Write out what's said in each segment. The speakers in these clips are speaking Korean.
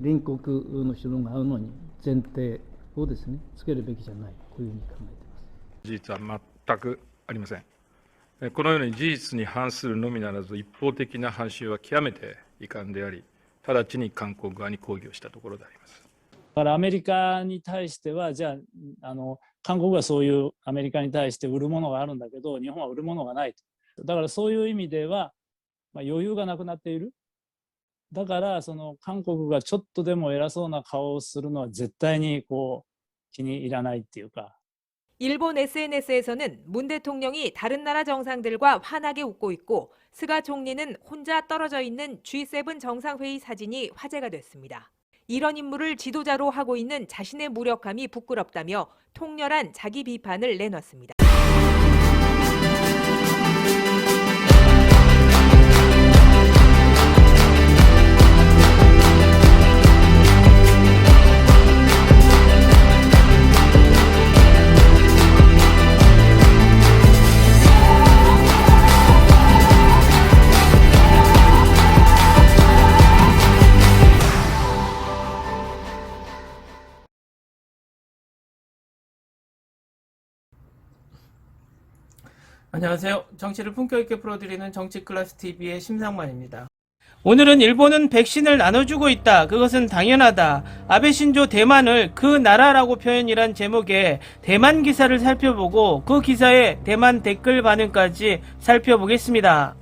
隣国の首脳が会うのに前提をですね、つけるべきじゃない、こういうふうに考えています。事実は全くありません。このように事実に反するのみならず、一方的な発信は極めて遺憾であり、直ちに韓国側に抗議をしたところであります。だからアメリカに対しては、じゃあ、韓国はそういうアメリカに対して売るものがあるんだけど、日本は売るものがないと。だからそういう意味では、余裕がなくなっている。だから韓国がちょっとでも偉そうな顔をするのは絶対に気に入らないっていうか。일본 SNS에서는 문 대통령이 다른 나라 정상들과 환하게 웃고 있고 스가 총리는 혼자 떨어져 있는 G7 정상회의 사진이 화제가 됐습니다. 이런 인물을 지도자로 하고 있는 자신의 무력감이 부끄럽다며 통렬한 자기 비판을 내놨습니다. 안녕하세요. 정치를 품격 있게 풀어드리는 정치클래스TV의 심상만입니다. 오늘은 일본은 백신을 나눠주고 있다. 그것은 당연하다. 아베 신조 대만을 그 나라라고 표현이란 제목의 대만 기사를 살펴보고 그 기사의 대만 댓글 반응까지 살펴보겠습니다.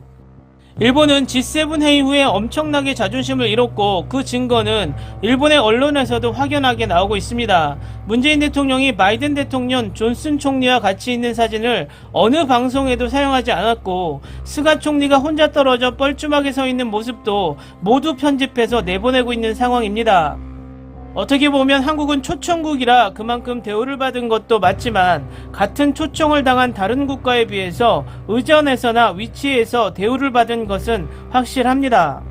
일본은 G7 회의 후에 엄청나게 자존심을 잃었고 그 증거는 일본의 언론에서도 확연하게 나오고 있습니다. 문재인 대통령이 바이든 대통령, 존슨 총리와 같이 있는 사진을 어느 방송에도 사용하지 않았고 스가 총리가 혼자 떨어져 뻘쭘하게 서 있는 모습도 모두 편집해서 내보내고 있는 상황입니다. 어떻게 보면 한국은 초청국이라 그만큼 대우를 받은 것도 맞지만 같은 초청을 당한 다른 국가에 비해서 의전에서나 위치에서 대우를 받은 것은 확실합니다.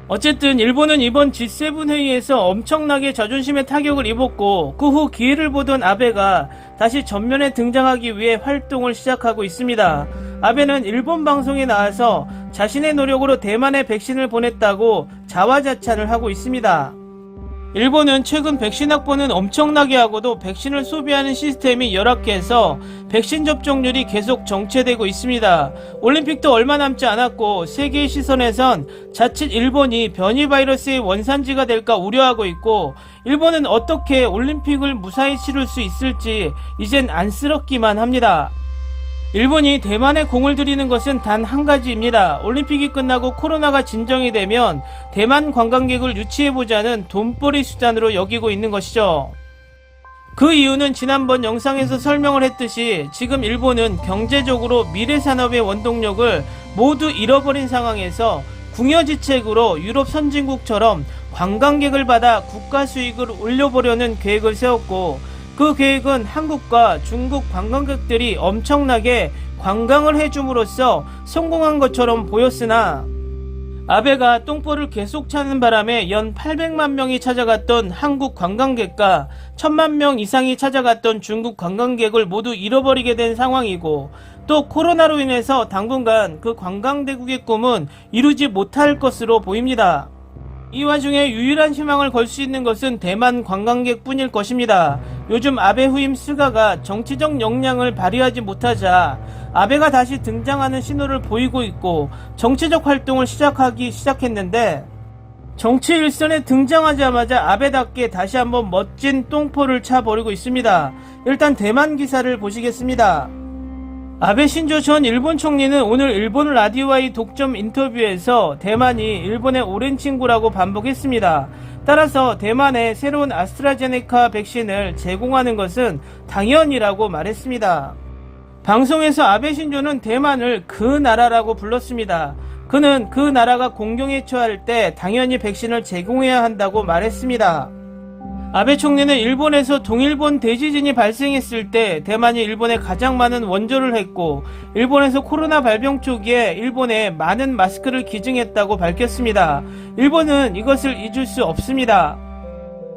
어쨌든 일본은 이번 G7 회의에서 엄청나게 자존심에 타격을 입었고 그 후 기회를 보던 아베가 다시 전면에 등장하기 위해 활동을 시작하고 있습니다. 아베는 일본 방송에 나와서 자신의 노력으로 대만에 백신을 보냈다고 자화자찬을 하고 있습니다. 일본은 최근 백신 확보는 엄청나게 하고도 백신을 소비하는 시스템이 열악해서 백신 접종률이 계속 정체되고 있습니다. 올림픽도 얼마 남지 않았고 세계의 시선에선 자칫 일본이 변이 바이러스의 원산지가 될까 우려하고 있고 일본은 어떻게 올림픽을 무사히 치를 수 있을지 이젠 안쓰럽기만 합니다. 일본이 대만에 공을 들이는 것은 단 한 가지입니다. 올림픽이 끝나고 코로나가 진정이 되면 대만 관광객을 유치해보자는 돈벌이 수단으로 여기고 있는 것이죠. 그 이유는 지난번 영상에서 설명을 했듯이 지금 일본은 경제적으로 미래산업의 원동력을 모두 잃어버린 상황에서 궁여지책으로 유럽 선진국처럼 관광객을 받아 국가 수익을 올려보려는 계획을 세웠고 그 계획은 한국과 중국 관광객들이 엄청나게 관광을 해줌으로써 성공한 것처럼 보였으나 아베가 똥볼을 계속 차는 바람에 연 800만 명이 찾아갔던 한국 관광객과 1000만 명 이상이 찾아갔던 중국 관광객을 모두 잃어버리게 된 상황이고 또 코로나로 인해서 당분간 그 관광대국의 꿈은 이루지 못할 것으로 보입니다. 이 와중에 유일한 희망을 걸 수 있는 것은 대만 관광객 뿐일 것입니다. 요즘 아베 후임 스가가 정치적 역량을 발휘하지 못하자 아베가 다시 등장하는 신호를 보이고 있고 정치적 활동을 시작했는데 정치 일선에 등장하자마자 아베답게 다시 한번 멋진 똥포를 차버리고 있습니다. 일단 대만 기사를 보시겠습니다. 아베 신조 전 일본 총리는 오늘 일본 라디오와의 독점 인터뷰에서 대만이 일본의 오랜 친구라고 반복했습니다. 따라서 대만에 새로운 아스트라제네카 백신을 제공하는 것은 당연이라고 말했습니다. 방송에서 아베 신조는 대만을 그 나라라고 불렀습니다. 그는 그 나라가 공경에 처할 때 당연히 백신을 제공해야 한다고 말했습니다. 아베 총리는 일본에서 동일본 대지진이 발생했을 때 대만이 일본에 가장 많은 원조를 했고 일본에서 코로나 발병 초기에 일본에 많은 마스크를 기증했다고 밝혔습니다. 일본은 이것을 잊을 수 없습니다.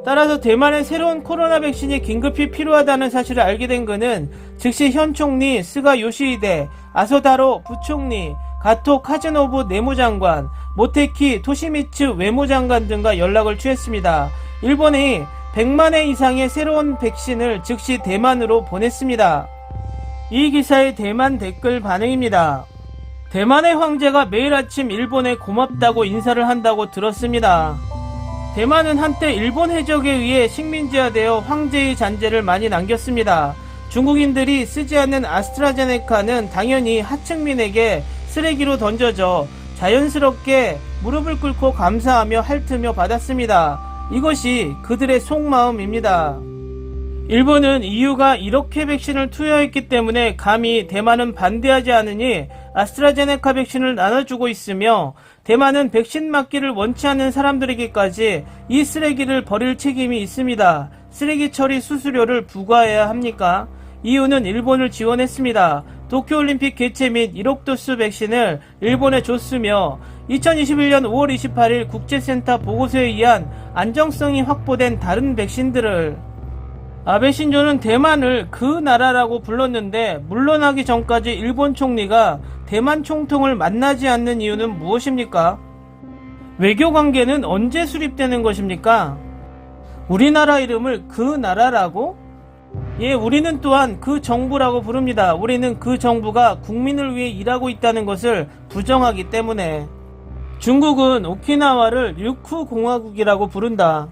따라서 대만에 새로운 코로나 백신이 긴급히 필요하다는 사실을 알게 된 그는 즉시 현 총리 스가 요시히데, 아소다로 부총리, 가토 카즈노부 내무장관, 모테키 토시미츠 외무장관 등과 연락을 취했습니다. 일본이 100만 회 이상의 새로운 백신을 즉시 대만으로 보냈습니다. 이 기사의 대만 댓글 반응입니다. 대만의 황제가 매일 아침 일본에 고맙다고 인사를 한다고 들었습니다. 대만은 한때 일본 해적에 의해 식민지화되어 황제의 잔재를 많이 남겼습니다. 중국인들이 쓰지 않는 아스트라제네카는 당연히 하층민에게 쓰레기로 던져져 자연스럽게 무릎을 꿇고 감사하며 핥으며 받았습니다. 이것이 그들의 속마음입니다. 일본은 EU가 이렇게 백신을 투여했기 때문에 감히 대만은 반대하지 않으니 아스트라제네카 백신을 나눠주고 있으며 대만은 백신 맞기를 원치 않는 사람들에게까지 이 쓰레기를 버릴 책임이 있습니다. 쓰레기 처리 수수료를 부과해야 합니까? EU는 일본을 지원했습니다. 도쿄올림픽 개최 및 1억 도수 백신을 일본에 줬으며 2021년 5월 28일 국제센터 보고서에 의한 안정성이 확보된 다른 백신들을 아베 신조는 대만을 그 나라라고 불렀는데 물러나기 전까지 일본 총리가 대만 총통을 만나지 않는 이유는 무엇입니까? 외교 관계는 언제 수립되는 것입니까? 우리나라 이름을 그 나라라고? 예, 우리는 또한 그 정부라고 부릅니다. 우리는 그 정부가 국민을 위해 일하고 있다는 것을 부정하기 때문에. 중국은 오키나와를 류쿠 공화국이라고 부른다.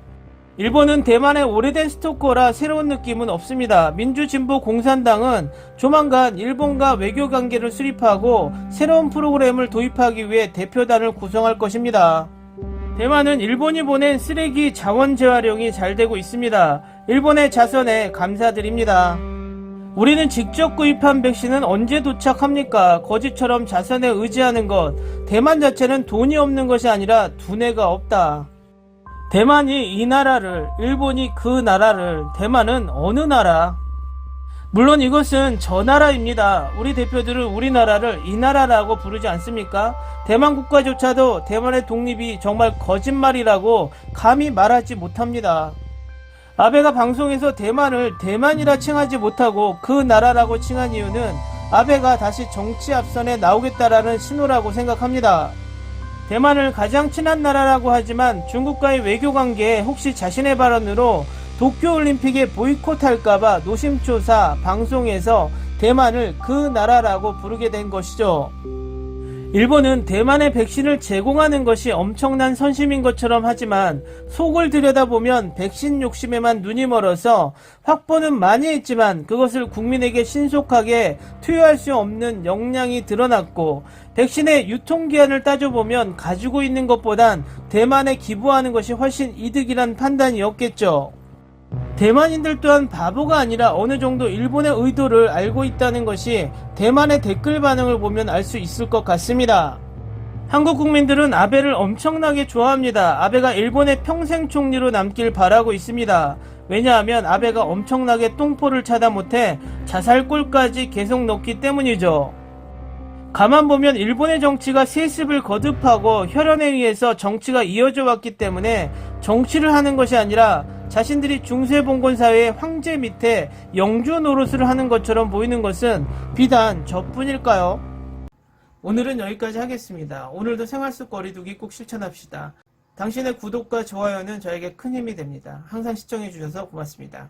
일본은 대만의 오래된 스토커라 새로운 느낌은 없습니다. 민주진보 공산당은 조만간 일본과 외교 관계를 수립하고 새로운 프로그램을 도입하기 위해 대표단을 구성할 것입니다. 대만은 일본이 보낸 쓰레기 자원 재활용이 잘 되고 있습니다. 일본의 자선에 감사드립니다. 우리는 직접 구입한 백신은 언제 도착합니까? 거지처럼 자선에 의지하는 것. 대만 자체는 돈이 없는 것이 아니라 두뇌가 없다. 대만이 이 나라를, 일본이 그 나라를, 대만은 어느 나라? 물론 이것은 저 나라입니다. 우리 대표들은 우리나라를 이 나라라고 부르지 않습니까? 대만 국가조차도 대만의 독립이 정말 거짓말이라고 감히 말하지 못합니다. 아베가 방송에서 대만을 대만이라 칭하지 못하고 그 나라라고 칭한 이유는 아베가 다시 정치 앞선에 나오겠다라는 신호라고 생각합니다. 대만을 가장 친한 나라라고 하지만 중국과의 외교관계에 혹시 자신의 발언으로 도쿄올림픽에 보이콧할까봐 노심초사 방송에서 대만을 그 나라라고 부르게 된 것이죠. 일본은 대만에 백신을 제공하는 것이 엄청난 선심인 것처럼 하지만 속을 들여다보면 백신 욕심에만 눈이 멀어서 확보는 많이 했지만 그것을 국민에게 신속하게 투여할 수 없는 역량이 드러났고 백신의 유통기한을 따져보면 가지고 있는 것보단 대만에 기부하는 것이 훨씬 이득이란 판단이었겠죠. 대만인들 또한 바보가 아니라 어느 정도 일본의 의도를 알고 있다는 것이 대만의 댓글 반응을 보면 알 수 있을 것 같습니다. 한국 국민들은 아베를 엄청나게 좋아합니다. 아베가 일본의 평생 총리로 남길 바라고 있습니다. 왜냐하면 아베가 엄청나게 똥포를 차다 못해 자살골까지 계속 넣기 때문이죠. 가만 보면 일본의 정치가 세습을 거듭하고 혈연에 의해서 정치가 이어져 왔기 때문에 정치를 하는 것이 아니라 자신들이 중세봉건사회의 황제 밑에 영주 노릇을 하는 것처럼 보이는 것은 비단 저뿐일까요? 오늘은 여기까지 하겠습니다. 오늘도 생활 속 거리두기 꼭 실천합시다. 당신의 구독과 좋아요는 저에게 큰 힘이 됩니다. 항상 시청해주셔서 고맙습니다.